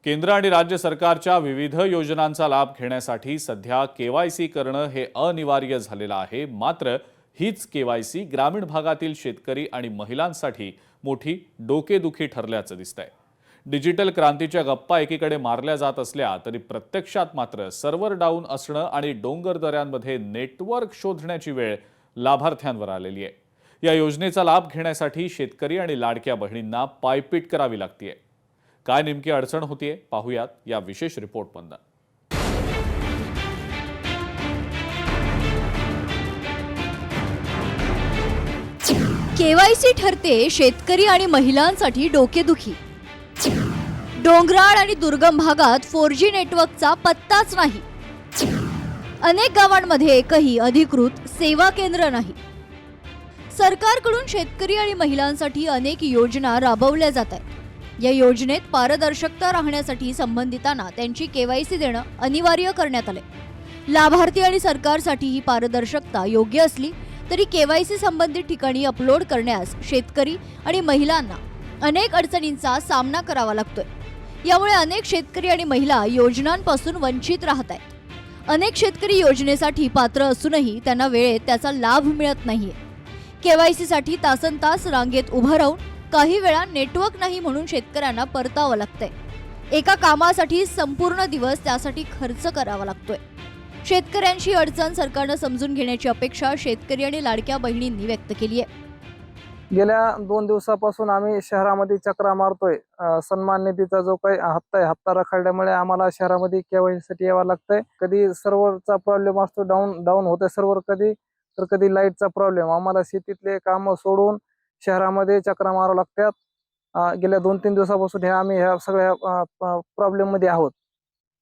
केंद्र आणि राज्य सरकारच्या विविध योजनांचा लाभ घेण्यासाठी सध्या केवायसी करणं हे अनिवार्य झालेलं आहे। मात्र हीच केवायसी ग्रामीण भागातील शेतकरी आणि महिलांसाठी मोठी डोकेदुखी ठरल्याचं दिसतंय। डिजिटल क्रांतीच्या गप्पा एकीकडे मारल्या जात असल्या तरी प्रत्यक्षात मात्र सर्व्हर डाऊन असणं आणि डोंगर दऱ्यांमध्ये नेटवर्क शोधण्याची वेळ लाभार्थ्यांवर आलेली आहे। या योजनेचा लाभ घेण्यासाठी शेतकरी आणि लाडक्या बहिणींना पायपीट करावी लागतेय। काय नेमकी अडचण होतीये पाहूयात या विशेष रिपोर्टमधून। केवायसी ठरते शेतकरी आणि महिलांसाठी डोकेदुखी। डोंगराळ आणि दुर्गम भागात 4G नेटवर्कचा पत्ताच नाही। अनेक गावांमध्ये एकही अधिकृत सेवा केंद्र नाही। सरकारकडून शेतकरी आणि महिलांसाठी अनेक योजना राबवल्या जात आहेत। या योजनेत पारदर्शकता राहण्यासाठी संबंधितांना त्यांची केवायसी देणं अनिवार्य करण्यात आले। लाभार्थी आणि सरकारसाठी ही पारदर्शकता योग्य असली तरी केवायसी संबंधित ठिकाणी अपलोड करण्यास शेतकरी आणि महिलांना अनेक अडचणींचा सामना करावा लागतोय। यामुळे अनेक शेतकरी आणि महिला योजनांपासून वंचित राहत आहेत। अनेक शेतकरी योजनेसाठी पात्र असूनही त्यांना वेळेत त्याचा लाभ मिळत नाहीये। केवायसीसाठी तासनतास रांगेत उभं राहून काही वेळा नेटवर्क नाही म्हणून शेतकऱ्यांना परतावं लागतंय। एका कामासाठी संपूर्ण दिवस त्यासाठी खर्च करावा लागतोय। शेतकऱ्यांची अडचण सरकारनं समजून घेण्याची अपेक्षा शेतकरी आणि लाडक्या बहिणींनी व्यक्त केली आहे। गेल्या 2 दिवसापासून आम्ही शहरामध्ये चक्रा मारतोय। सन्मान निधीचा जो काही हप्ता आहे, हप्ता रखडल्यामुळे आम्हाला शहरामध्ये केवायसीसाठी यावं लागतंय। कधी सर्व्हरचा प्रॉब्लेम असतो, डाऊन होते सर्व्हर, कधी लाईटचा प्रॉब्लेम। आम्हाला शेतीतले काम सोडून शहरामध्ये चक्रा मारावं लागतात। गेल्या 2-3 दिवसापासून आम्ही ह्या सगळ्या प्रॉब्लेम मध्ये आहोत।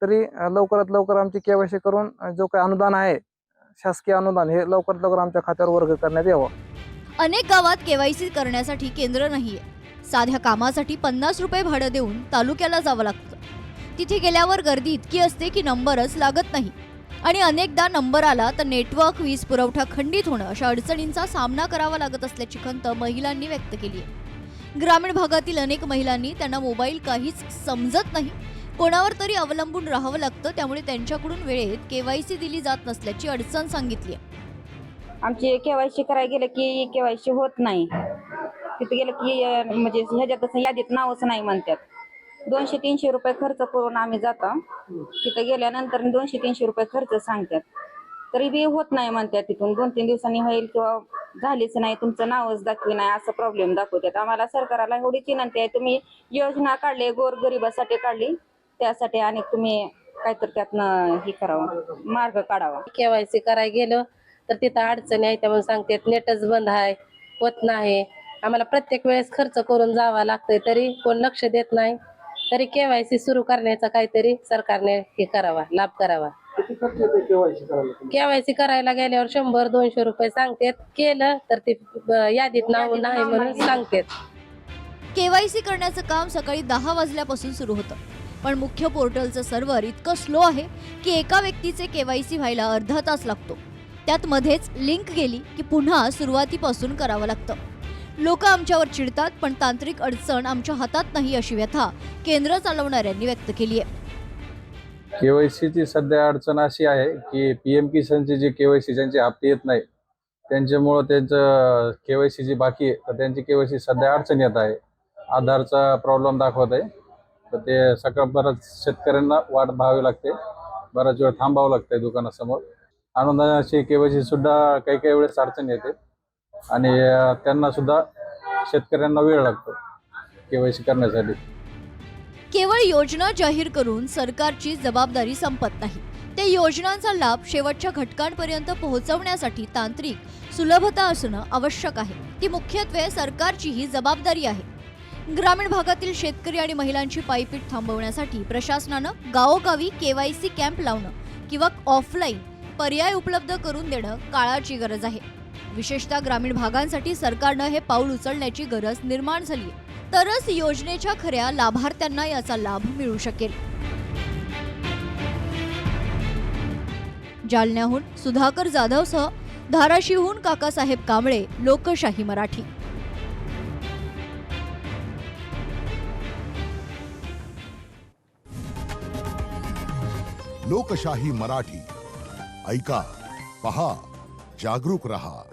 तरी लवकरात लवकर आमची केवायसी करून जो काही अनुदान आहे, शासकीय अनुदान, हे लवकरात लवकर आमच्या खात्यावर वर्ग करण्यात यावं। अनेक गावात केवायसी करण्यासाठी केंद्र नाहीये। साध्या कामासाठी 50 रुपये भाडं देऊन तालुक्याला जावं लागतं। तिथे गेल्यावर गर्दी इतकी असते की नंबरच लागत नाही आणि अनेकदा नंबर आला तर नेटवर्क, वीज पुरवठा खंडित होणं अशा अडचणींचा सामना करावा लागत असल्याची खंत महिलांनी व्यक्त केली आहे। ग्रामीण भागातील अनेक महिलांनी त्यांना मोबाईल काहीच समजत नाही, कोणावर तरी अवलंबून राहावं लागतं, त्यामुळे त्यांच्याकडून वेळेत केवायसी दिली जात नसल्याची अडचण सांगितली आहे। आमची केवायसी करायला गेलं की केवायसी होत नाही। तिथे गेलं की म्हणजे ह्याच्यात यादीत नावच नाही म्हणतात। 200-300 रुपये खर्च करून आम्ही जातो। तिथे गेल्यानंतर 200-300 रुपये खर्च सांगतात, तरी बी होत नाही म्हणतात। तिथून 2-3 दिवसांनी होईल किंवा झालीच नाही, तुमचं नावच दाखवी नाही असं प्रॉब्लेम दाखवतात। आम्हाला सरकारला एवढीच विनंती आहे, तुम्ही योजना काढली, गोरगरिबासाठी काढली, त्यासाठी आणि तुम्ही काहीतरी त्यातनं हे करावं, मार्ग काढावा। केवायसी करायला गेलं तर तिथं अडचणी आहे, त्यामुळे सांगतात नेटच बंद आहे, होत नाही। आम्हाला प्रत्येक वेळेस खर्च करून जावं लागतंय, तरी कोण लक्ष देत नाही। तरी केवायसी सुरू करण्याचा काहीतरी सरकारने हे करावा, लाभ करावा। केवायसी करायला गेल्यावर 100-200 रुपये सांगतात, केलं तर ते यादीत नाव नाही म्हणून सांगतात। केवायसी करण्याचं काम सकाळी 10 वाजल्यापासून सुरू होतं, पण मुख्य पोर्टलचं सर्व्हर इतकं स्लो आहे की एका व्यक्तीचे केवायसी व्हायला अर्धा तास लागतो। त्यात मध्येच लिंक गेली की पुन्हा सुरुवातीपासून करावं लागतं। लोक आमच्यावर चिडतात, पण तांत्रिक अडचण आमच्या हातात नाही अशी व्यथा केंद्र चालवणाऱ्यांनी व्यक्त केली आहे। केवायसीची सध्या अडचण अशी आहे की PM किसानचे जे केवायसी ज्यांचे हप्ते येत नाही, त्यांच्यामुळं त्यांचं केवायसी जी बाकी आहे तर त्यांची केवायसी सध्या अडचण येत आहे। आधारचा प्रॉब्लेम दाखवत आहे, तर ते सकाळपर्यंत शेतकऱ्यांना वाट पाहावी लागते, बराच वेळ थांबावं लागतंय दुकानासमोर। अनुदानाची केवायसी सुद्धा काही वेळेस अडचण येते आणि त्यांना सुद्धा शेतकऱ्यांना वेळ लागतो केवायसी करण्यासाठी। केवळ योजना जाहीर करून सरकारची जबाबदारी संपत नाही। त्या योजनांचा लाभ शेवटच्या घटकांपर्यंत पोहोचवण्यासाठी तांत्रिक सुलभता असणं आवश्यक आहे। ती मुख्यत्वे सरकारची ही जबाबदारी आहे। ग्रामीण भागातील शेतकरी आणि महिलांची पायपीट थांबवण्यासाठी प्रशासनानं गावोगावी केवायसी कॅम्प लावणं किंवा ऑफलाईन पर्याय उपलब्ध करून देणं काळाची गरज आहे। विशेषतः ग्रामीण भागांसाठी सरकारनं हे पाऊल उचलण्याची गरज निर्माण झाली आहे, तरच योजनेच्या खऱ्या लाभार्थ्यांना याचा लाभ मिळू शकेल। जालन्याहून सुधाकर जाधवसह धाराशिवहून काकासाहेब कांबळे, लोकशाही मराठी। लोकशाही मराठी ऐका, पहा, जागरूक रहा.